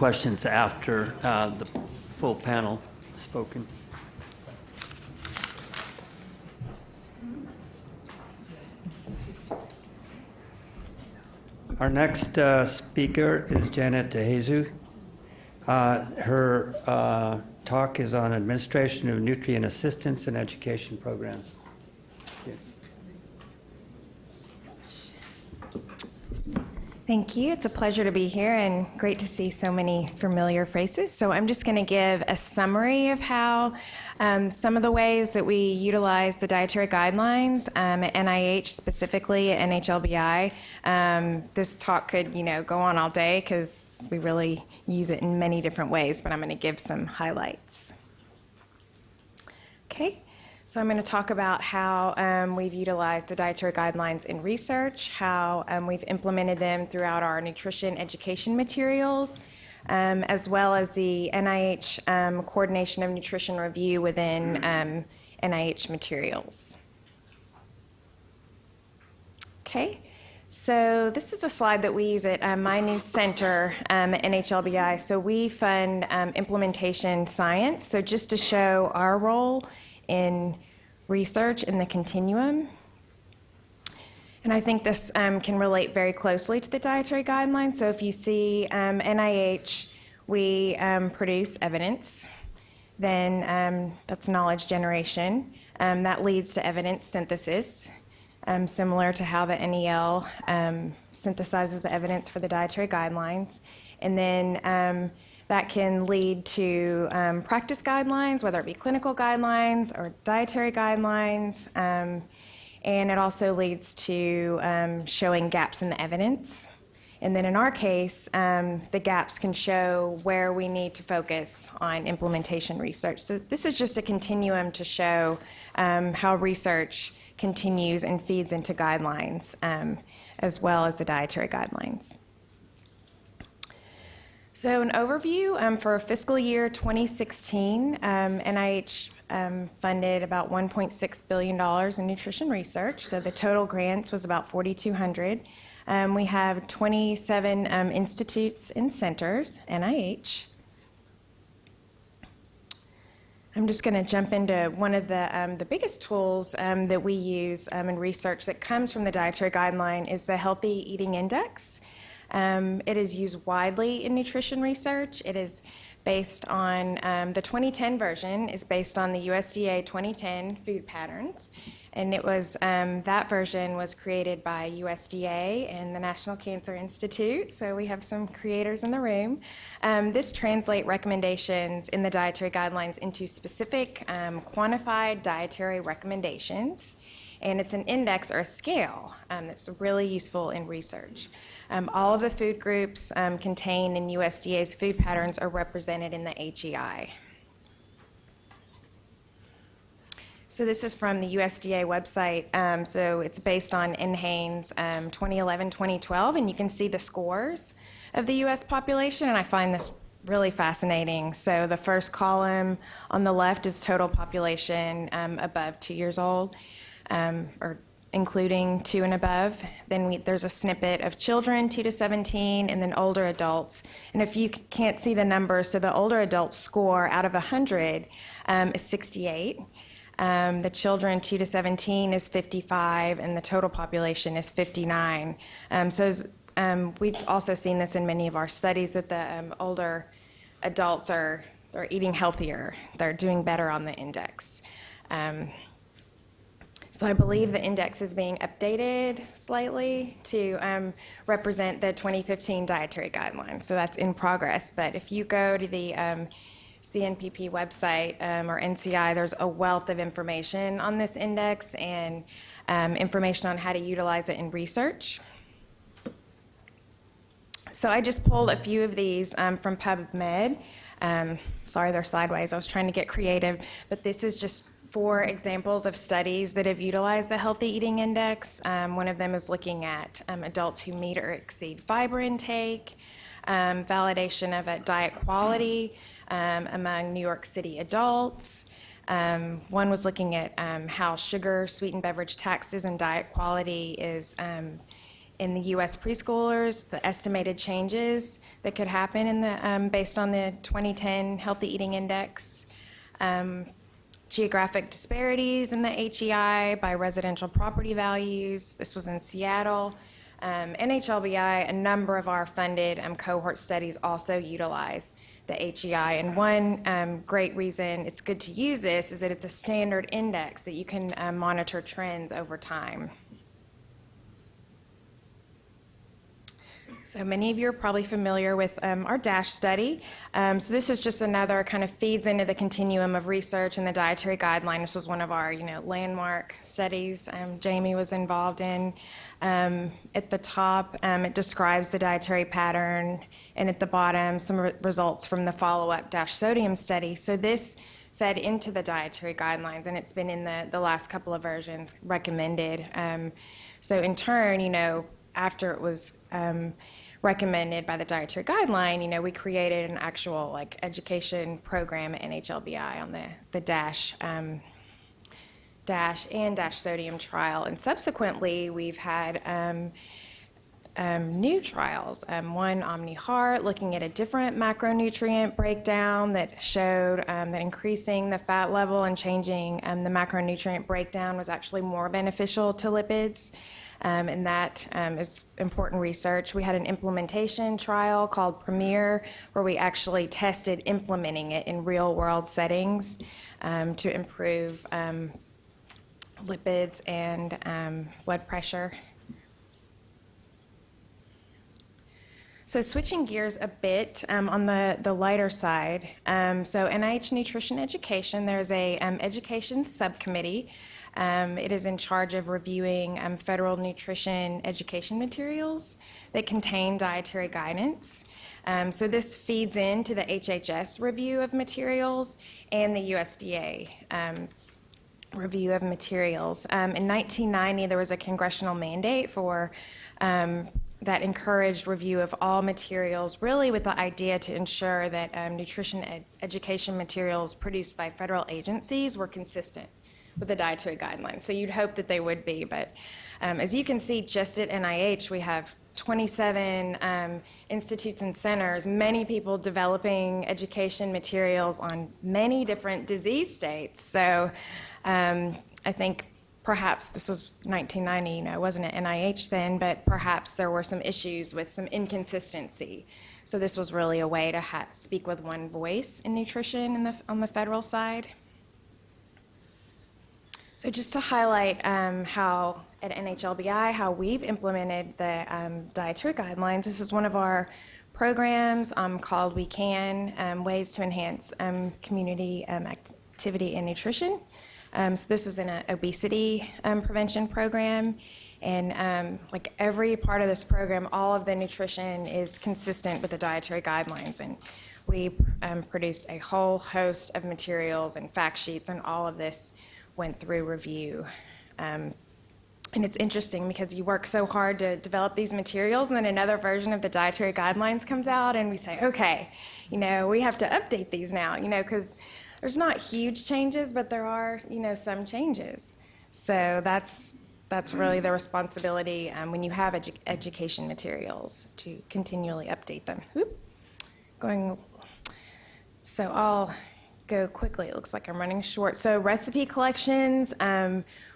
questions after the full panel spoken. Our next speaker is Janet DeJesus. Her talk is on administration of nutrient assistance and education programs. Thank you. It's a pleasure to be here and great to see so many familiar faces. So I'm just going to give a summary of how some of the ways that we utilize the dietary guidelines at NIH, specifically at NHLBI. This talk could, go on all day because we really use it in many different ways, but I'm going to give some highlights. Okay. So I'm going to talk about how we've utilized the dietary guidelines in research, how we've implemented them throughout our nutrition education materials, as well as the NIH Coordination of Nutrition Review within NIH materials. Okay, so this is a slide that we use at my new center at NHLBI. So we fund implementation science, so just to show our role in research in the continuum. And I think this can relate very closely to the dietary guidelines. So if you see NIH, we produce evidence, then that's knowledge generation. That leads to evidence synthesis, similar to how the NEL synthesizes the evidence for the dietary guidelines. And then that can lead to practice guidelines, whether it be clinical guidelines or dietary guidelines. And it also leads to showing gaps in the evidence. And then in our case, the gaps can show where we need to focus on implementation research. So this is just a continuum to show how research continues and feeds into guidelines, as well as the dietary guidelines. So an overview for fiscal year 2016, NIH funded about $1.6 billion in nutrition research. So the total grants was about 4,200. We have 27 institutes and centers, NIH. I'm just going to jump into one of the biggest tools that we use in research that comes from the dietary guideline is the Healthy Eating Index. It is used widely in nutrition research. It is based on, the 2010 version is based on the USDA 2010 food patterns. And it was, that version was created by USDA and the National Cancer Institute. So we have some creators in the room. This translates recommendations in the dietary guidelines into specific quantified dietary recommendations. And it's an index or a scale that's really useful in research. All of the food groups contained in USDA's food patterns are represented in the HEI. So this is from the USDA website. So it's based on NHANES 2011-2012, and you can see the scores of the U.S. population, and I find this really fascinating. So the first column on the left is total population above 2 years old, or including 2 and above. Then there's a snippet of children 2 to 17, and then older adults. And if you can't see the numbers, so the older adult score out of 100 is 68. The children 2 to 17 is 55, and the total population is 59. We've also seen this in many of our studies that the older adults are eating healthier. They're doing better on the index. So I believe the index is being updated slightly to represent the 2015 dietary guidelines. So that's in progress. But if you go to the CNPP website or NCI, there's a wealth of information on this index and information on how to utilize it in research. So I just pulled a few of these from PubMed. Sorry, they're sideways. I was trying to get creative, but this is just 4 examples of studies that have utilized the Healthy Eating Index. One of them is looking at adults who meet or exceed fiber intake, validation of diet quality among New York City adults. One was looking at how sugar, sweetened beverage taxes, and diet quality is in the U.S. preschoolers, the estimated changes that could happen in the, based on the 2010 Healthy Eating Index, geographic disparities in the HEI by residential property values. This was in Seattle. NHLBI, a number of our funded cohort studies also utilize the HEI. And one great reason it's good to use this is that it's a standard index that you can monitor trends over time. So many of you are probably familiar with our DASH study. So this is just another kind of feeds into the continuum of research and the dietary guideline. This was one of our, landmark studies Jamie was involved in. At the top, it describes the dietary pattern, and at the bottom, some results from the follow-up DASH sodium study. So this fed into the dietary guidelines, and it's been in the last couple of versions recommended. So in turn, after it was recommended by the dietary guideline, we created an actual education program at NHLBI on the DASH and DASH sodium trial, and subsequently we've had new trials. One, OmniHeart, looking at a different macronutrient breakdown that showed that increasing the fat level and changing the macronutrient breakdown was actually more beneficial to lipids. And that is important research. We had an implementation trial called Premier, where we actually tested implementing it in real-world settings to improve lipids and blood pressure. So switching gears a bit on the lighter side, so NIH Nutrition Education, there's a education subcommittee. It is in charge of reviewing federal nutrition education materials that contain dietary guidance. So this feeds into the HHS review of materials and the USDA review of materials. In 1990, there was a congressional mandate for that encouraged review of all materials, really with the idea to ensure that nutrition education materials produced by federal agencies were consistent with the dietary guidelines. So you'd hope that they would be, but as you can see, just at NIH, we have 27 institutes and centers, many people developing education materials on many different disease states. So I think perhaps this was 1990, wasn't at NIH then, but perhaps there were some issues with some inconsistency. So this was really a way to speak with one voice in nutrition on the federal side. So just to highlight how at NHLBI, how we've implemented the dietary guidelines, this is one of our programs called We Can, Ways to Enhance Community Activity and Nutrition. So this is an obesity prevention program, and like every part of this program, all of the nutrition is consistent with the dietary guidelines, and we produced a whole host of materials and fact sheets, and all of this went through review. And it's interesting because you work so hard to develop these materials, and then another version of the dietary guidelines comes out, and we say, okay, we have to update these now, because there's not huge changes, but there are, some changes. So that's really the responsibility when you have education materials, is to continually update them. So I'll go quickly. It looks like I'm running short. So recipe collections,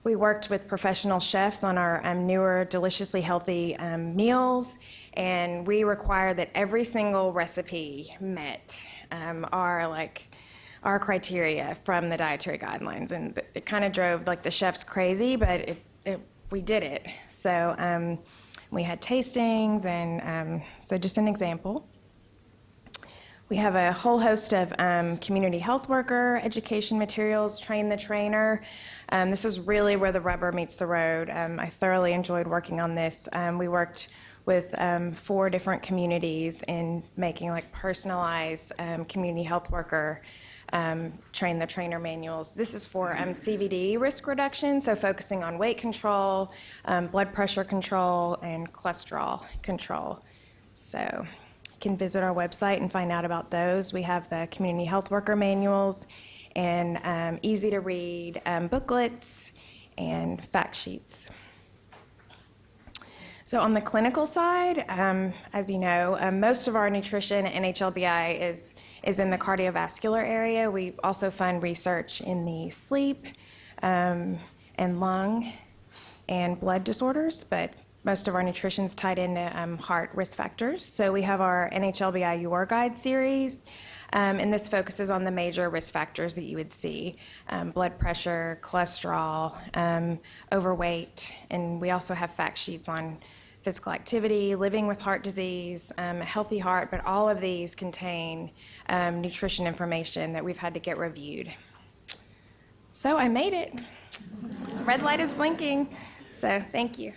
we worked with professional chefs on our newer, deliciously healthy meals, and we required that every single recipe met our criteria from the dietary guidelines, and it kind of drove the chefs crazy, but we did it. So we had tastings, and so just an example. We have a whole host of community health worker education materials, Train the Trainer. This is really where the rubber meets the road. I thoroughly enjoyed working on this. We worked with 4 different communities in making personalized community health worker Train the Trainer manuals. This is for CVD risk reduction, so focusing on weight control, blood pressure control, and cholesterol control. So you can visit our website and find out about those. We have the community health worker manuals and easy to read booklets and fact sheets. So on the clinical side, as you know, most of our nutrition in HLBI is in the cardiovascular area. We also fund research in the sleep and lung and blood disorders, but most of our nutrition is tied into heart risk factors. So we have our NHLBI Your Guide series, and this focuses on the major risk factors that you would see: blood pressure, cholesterol, overweight, and we also have fact sheets on physical activity, living with heart disease, a healthy heart, but all of these contain nutrition information that we've had to get reviewed. So I made it. Red light is blinking, so thank you.